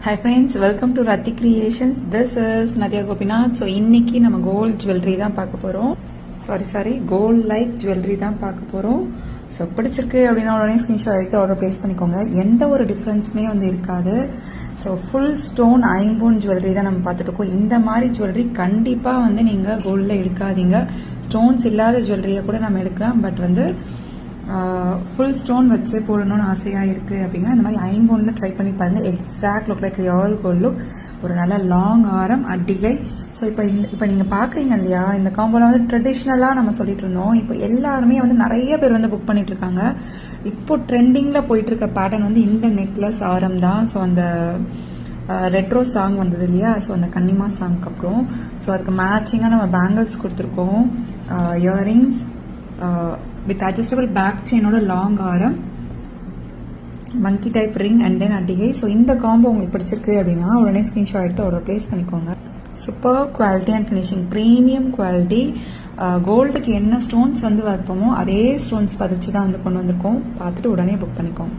Hi friends, welcome to Rati Creations. This is Nadia Gopinath. So இன்னைக்கு நம்ம gold jewellery தான் பார்க்க போறோம். கோல்ட் லைக் ஜுவல்லரி தான் பார்க்க போறோம். ஸோ பிடிச்சிருக்கு அப்படின்னா உடனே ஸ்கிரீன்ஷாட் எடுத்து ஆர்டர் பிளேஸ் பண்ணிக்கோங்க. எந்த ஒரு டிஃப்ரென்ஸுமே இருக்காது. ஸோ ஃபுல் ஸ்டோன் ஐம்பொன் ஜுவல்லரி தான் நம்ம பார்த்துட்டு இருக்கோம். இந்த மாதிரி ஜுவல்லரி கண்டிப்பாக நீங்கள் கோல்டில் எடுக்காதீங்க. ஸ்டோன்ஸ் இல்லாத ஜுவல்லரியை கூட நம்ம எடுக்கலாம். பட் ஃபுல் ஸ்டோன் வச்சு போடணும்னு ஆசையாக இருக்குது அப்படின்னா இந்த மாதிரி ஐம்பொன்னில் ட்ரை பண்ணி பாருங்கள். Exact look like real gold look. ஒரு நல்ல லாங் ஆரம் அட்டிகை. ஸோ இப்போ நீங்கள் பார்க்குறீங்க இல்லையா, இந்த காம்போவில் ட்ரெடிஷ்னலாக நம்ம சொல்லிட்டு இருந்தோம். இப்போ எல்லாருமே நிறைய பேர் புக் பண்ணிட்டு இருக்காங்க. இப்போ ட்ரெண்டிங்கில் போயிட்டு இருக்க பேட்டர்ன் இந்த நெக்லஸ் ஆரம் தான். ஸோ அந்த ரெட்ரோ சாங் வந்தது இல்லையா, ஸோ அந்த கன்னிமா சாங்க்கு அப்புறம் ஸோ அதுக்கு மேட்சிங்காக நம்ம பேங்கிள்ஸ் கொடுத்துருக்கோம். இயரிங்ஸ் வித் அட்ஜஸ்டபிள் பேக் செயினோட லாங் ஆரம், monkey type ring and then அட்டிகை. ஸோ இந்த காம்போ உங்களுக்கு பிடிச்சிருக்கு அப்படின்னா உடனே ஸ்க்ரீன்ஷாட் எடுத்து ஆர்டர் பிளேஸ் பண்ணிக்கோங்க. Super quality and finishing, premium quality. கோல்டுக்கு என்ன ஸ்டோன்ஸ் வைப்போமோ அதே ஸ்டோன்ஸ் பதிச்சு தான் கொண்டு வந்திருக்கோம். பார்த்துட்டு உடனே புக் பண்ணிக்கோங்க.